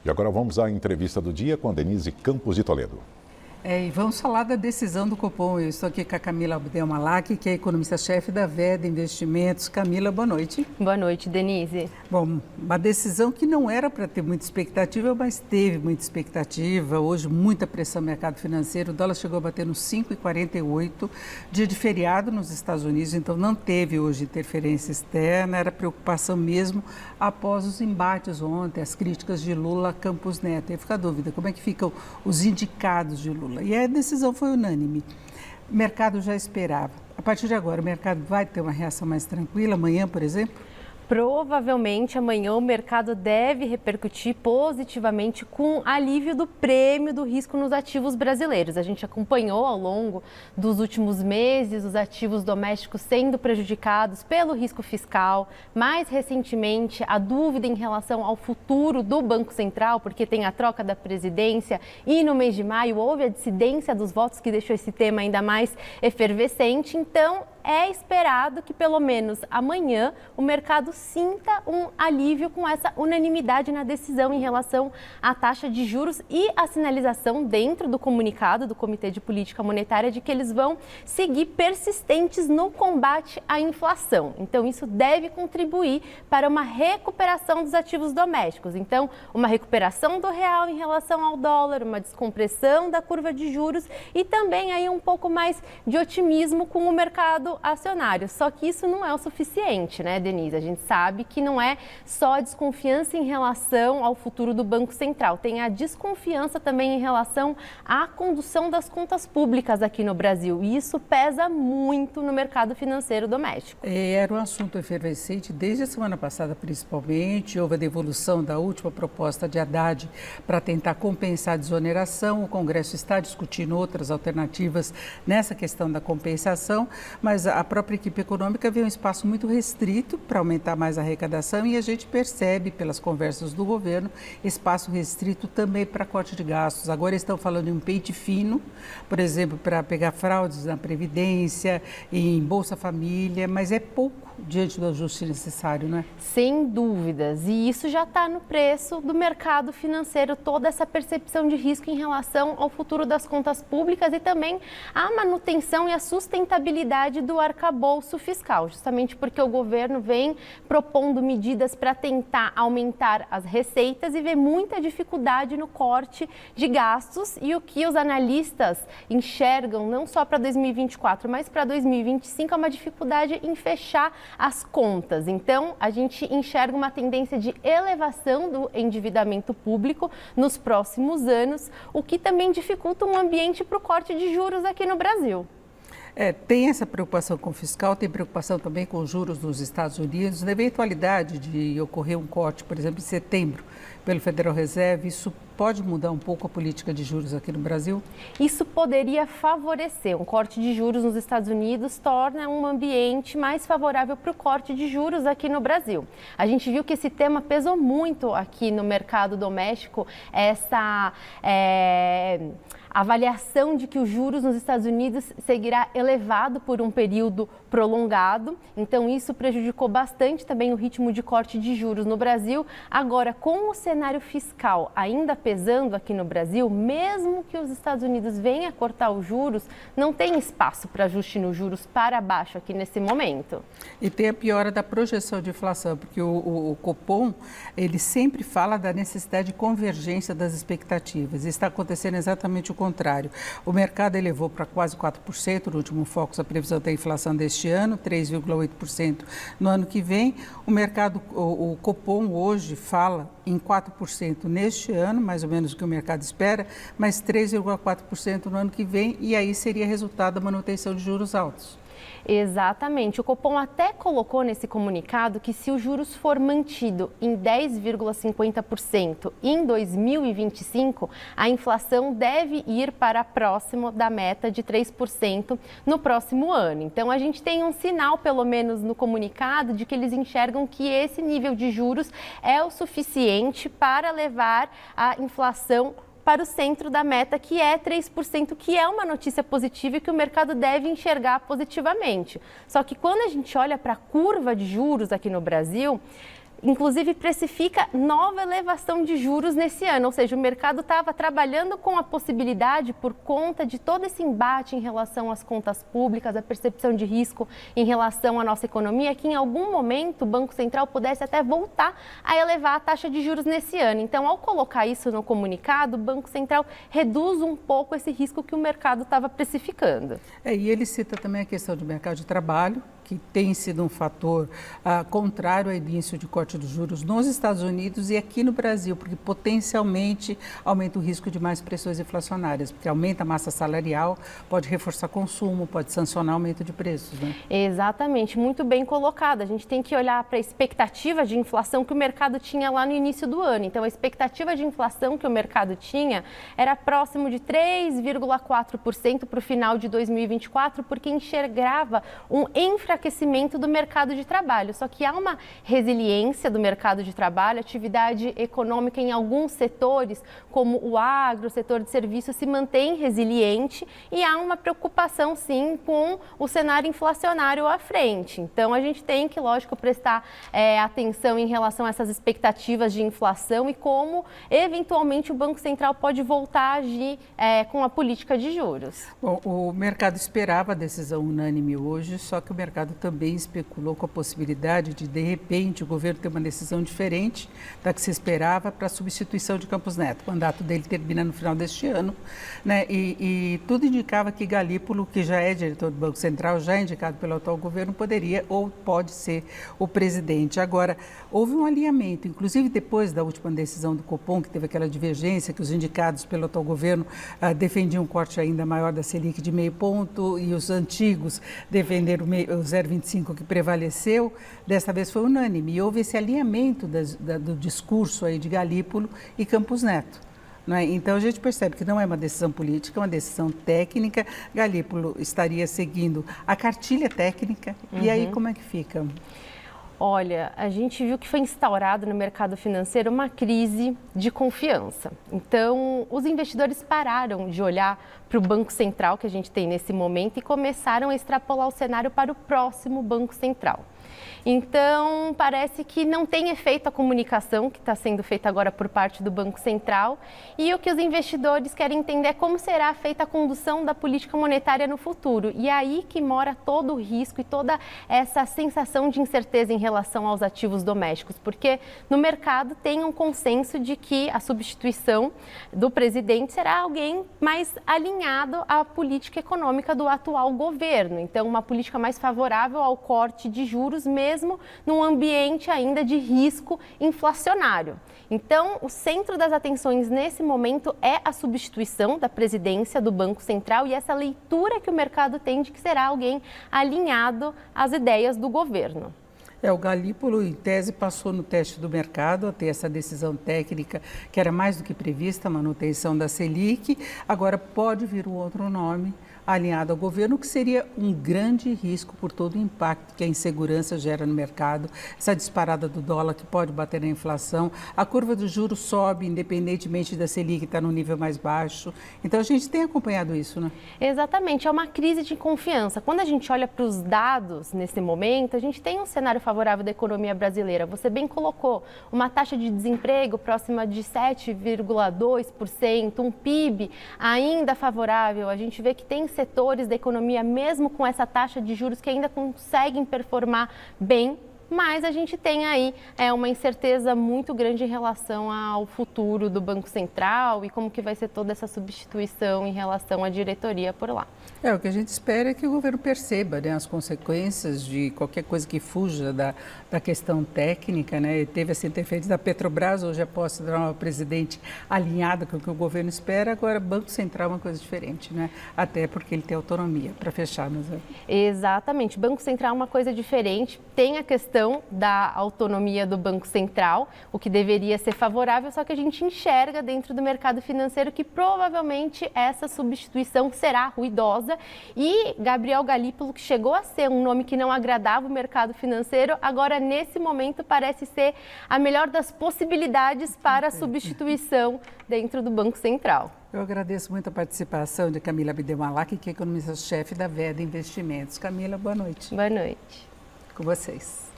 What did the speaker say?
E agora vamos à entrevista do dia com a Denise Campos de Toledo. E vamos falar da decisão do Copom. Eu estou aqui com a Camila Abdelmalak, que é economista-chefe da Veda Investimentos. Camila, boa noite. Boa noite, Denise. Bom, uma decisão que não era para ter muita expectativa, mas teve muita expectativa. Hoje, muita pressão no mercado financeiro. O dólar chegou a bater nos 5,48, dia de feriado nos Estados Unidos, então não teve hoje interferência externa. Era preocupação mesmo após os embates ontem, as críticas de Lula a Campos Neto. E fica a dúvida, como é que ficam os indicados de Lula? E a decisão foi unânime. O mercado já esperava. A partir de agora, o mercado vai ter uma reação mais tranquila, amanhã, por exemplo? Provavelmente amanhã o mercado deve repercutir positivamente com alívio do prêmio do risco nos ativos brasileiros. A gente acompanhou ao longo dos últimos meses os ativos domésticos sendo prejudicados pelo risco fiscal. Mais recentemente, a dúvida em relação ao futuro do Banco Central, porque tem a troca da presidência e no mês de maio houve a dissidência dos votos que deixou esse tema ainda mais efervescente. Então, é esperado que pelo menos amanhã o mercado sinta um alívio com essa unanimidade na decisão em relação à taxa de juros e a sinalização dentro do comunicado do Comitê de Política Monetária de que eles vão seguir persistentes no combate à inflação. Então, isso deve contribuir para uma recuperação dos ativos domésticos. Então, uma recuperação do real em relação ao dólar, uma descompressão da curva de juros e também aí um pouco mais de otimismo com o mercado acionário. Só que isso não é o suficiente, né, Denise? A gente sabe que não é só a desconfiança em relação ao futuro do Banco Central. Tem a desconfiança também em relação à condução das contas públicas aqui no Brasil. E isso pesa muito no mercado financeiro doméstico. Era um assunto efervescente desde a semana passada, principalmente. Houve a devolução da última proposta de Haddad para tentar compensar a desoneração. O Congresso está discutindo outras alternativas nessa questão da compensação, mas a própria equipe econômica vê um espaço muito restrito para aumentar mais a arrecadação e a gente percebe pelas conversas do governo espaço restrito também para corte de gastos. Agora estão falando em um pente fino, por exemplo, para pegar fraudes na Previdência, em Bolsa Família, mas é pouco diante do ajuste necessário, não é? Sem dúvidas. E isso já está no preço do mercado financeiro, toda essa percepção de risco em relação ao futuro das contas públicas e também a manutenção e a sustentabilidade do arcabouço fiscal, justamente porque o governo vem propondo medidas para tentar aumentar as receitas e vê muita dificuldade no corte de gastos e o que os analistas enxergam não só para 2024, mas para 2025 é uma dificuldade em fechar as contas. Então, a gente enxerga uma tendência de elevação do endividamento público nos próximos anos, o que também dificulta um ambiente para o corte de juros aqui no Brasil. Tem essa preocupação com o fiscal, tem preocupação também com os juros nos Estados Unidos. Na eventualidade de ocorrer um corte, por exemplo, em setembro, pelo Federal Reserve, isso pode mudar um pouco a política de juros aqui no Brasil? Isso poderia favorecer. Um corte de juros nos Estados Unidos torna um ambiente mais favorável para o corte de juros aqui no Brasil. A gente viu que esse tema pesou muito aqui no mercado doméstico, essa avaliação de que os juros nos Estados Unidos seguirá elevado por um período prolongado. Então, isso prejudicou bastante também o ritmo de corte de juros no Brasil. Agora, com o cenário fiscal ainda pesando aqui no Brasil, mesmo que os Estados Unidos venham a cortar os juros, não tem espaço para ajuste nos juros para baixo aqui nesse momento. E tem a piora da projeção de inflação, porque o Copom, ele sempre fala da necessidade de convergência das expectativas. E está acontecendo exatamente o contrário. O mercado elevou para quase 4% no último Focus a previsão da inflação deste ano, 3,8% no ano que vem. O Copom hoje fala em 4% neste ano, mais ou menos o que o mercado espera, mas 3,4% no ano que vem, e aí seria resultado da manutenção de juros altos. Exatamente. O Copom até colocou nesse comunicado que se o juros for mantido em 10,50% em 2025, a inflação deve ir para próximo da meta de 3% no próximo ano. Então, a gente tem um sinal, pelo menos no comunicado, de que eles enxergam que esse nível de juros é o suficiente para levar a inflação para o centro da meta, que é 3%, que é uma notícia positiva e que o mercado deve enxergar positivamente. Só que quando a gente olha para a curva de juros aqui no Brasil, inclusive precifica nova elevação de juros nesse ano, ou seja, o mercado estava trabalhando com a possibilidade, por conta de todo esse embate em relação às contas públicas, a percepção de risco em relação à nossa economia, que em algum momento o Banco Central pudesse até voltar a elevar a taxa de juros nesse ano. Então, ao colocar isso no comunicado, o Banco Central reduz um pouco esse risco que o mercado estava precificando. E ele cita também a questão do mercado de trabalho, que tem sido um fator contrário ao início de corte dos juros nos Estados Unidos e aqui no Brasil, porque potencialmente aumenta o risco de mais pressões inflacionárias, porque aumenta a massa salarial, pode reforçar consumo, pode sancionar aumento de preços, né? Exatamente, muito bem colocado. A gente tem que olhar para a expectativa de inflação que o mercado tinha lá no início do ano. Então, a expectativa de inflação que o mercado tinha era próximo de 3,4% para o final de 2024, porque enxergava um enfraquecimento do mercado de trabalho. Só que há uma resiliência do mercado de trabalho, atividade econômica em alguns setores, como o agro, o setor de serviços, se mantém resiliente e há uma preocupação, sim, com o cenário inflacionário à frente. Então, a gente tem que, lógico, prestar atenção em relação a essas expectativas de inflação e como, eventualmente, o Banco Central pode voltar a agir com a política de juros. Bom, o mercado esperava a decisão unânime hoje, só que o mercado também especulou com a possibilidade de repente, o governo ter uma decisão diferente da que se esperava para a substituição de Campos Neto. O mandato dele termina no final deste ano, né? E tudo indicava que Galípolo, que já é diretor do Banco Central, já é indicado pelo atual governo, poderia ou pode ser o presidente. Agora, houve um alinhamento, inclusive depois da última decisão do Copom, que teve aquela divergência, que os indicados pelo atual governo defendiam um corte ainda maior da Selic de 0,5 ponto e os antigos defenderam o 0,25 que prevaleceu. Desta vez foi unânime e houve esse alinhamento do discurso aí de Galípolo e Campos Neto. Não é? Então, a gente percebe que não é uma decisão política, é uma decisão técnica. Galípolo estaria seguindo a cartilha técnica. E aí, como é que fica? Olha, a gente viu que foi instaurado no mercado financeiro uma crise de confiança. Então, os investidores pararam de olhar para o Banco Central que a gente tem nesse momento e começaram a extrapolar o cenário para o próximo Banco Central. Então, parece que não tem efeito a comunicação que está sendo feita agora por parte do Banco Central e o que os investidores querem entender é como será feita a condução da política monetária no futuro. E é aí que mora todo o risco e toda essa sensação de incerteza em relação aos ativos domésticos, porque no mercado tem um consenso de que a substituição do presidente será alguém mais alinhado à política econômica do atual governo. Então, uma política mais favorável ao corte de juros, mesmo num ambiente ainda de risco inflacionário. Então, o centro das atenções nesse momento é a substituição da presidência do Banco Central e essa leitura que o mercado tem de que será alguém alinhado às ideias do governo. O Galípolo, em tese, passou no teste do mercado a ter essa decisão técnica que era mais do que prevista, a manutenção da Selic. Agora pode vir um outro nome alinhado ao governo, que seria um grande risco por todo o impacto que a insegurança gera no mercado, essa disparada do dólar que pode bater na inflação, a curva do juros sobe independentemente da Selic estar no nível mais baixo. Então a gente tem acompanhado isso, né? Exatamente, é uma crise de confiança. Quando a gente olha para os dados nesse momento, a gente tem um cenário favorável da economia brasileira. Você bem colocou uma taxa de desemprego próxima de 7,2%, um PIB ainda favorável. A gente vê que tem setores da economia, mesmo com essa taxa de juros, que ainda conseguem performar bem, mas a gente tem aí uma incerteza muito grande em relação ao futuro do Banco Central e como que vai ser toda essa substituição em relação à diretoria por lá. O que a gente espera é que o governo perceba, né, as consequências de qualquer coisa que fuja da questão técnica, né? Teve essa interferência da Petrobras, hoje a posse da nova presidente alinhada com o que o governo espera, agora Banco Central é uma coisa diferente, né? Até porque ele tem autonomia para fechar. Exatamente, Banco Central é uma coisa diferente, tem a questão da autonomia do Banco Central, o que deveria ser favorável, só que a gente enxerga dentro do mercado financeiro que provavelmente essa substituição será ruidosa e Gabriel Galípolo, que chegou a ser um nome que não agradava o mercado financeiro, agora nesse momento parece ser a melhor das possibilidades para a substituição dentro do Banco Central. Eu agradeço muito a participação de Camila Abdelmalak, que é economista-chefe da Veda Investimentos. Camila, boa noite. Boa noite. Com vocês.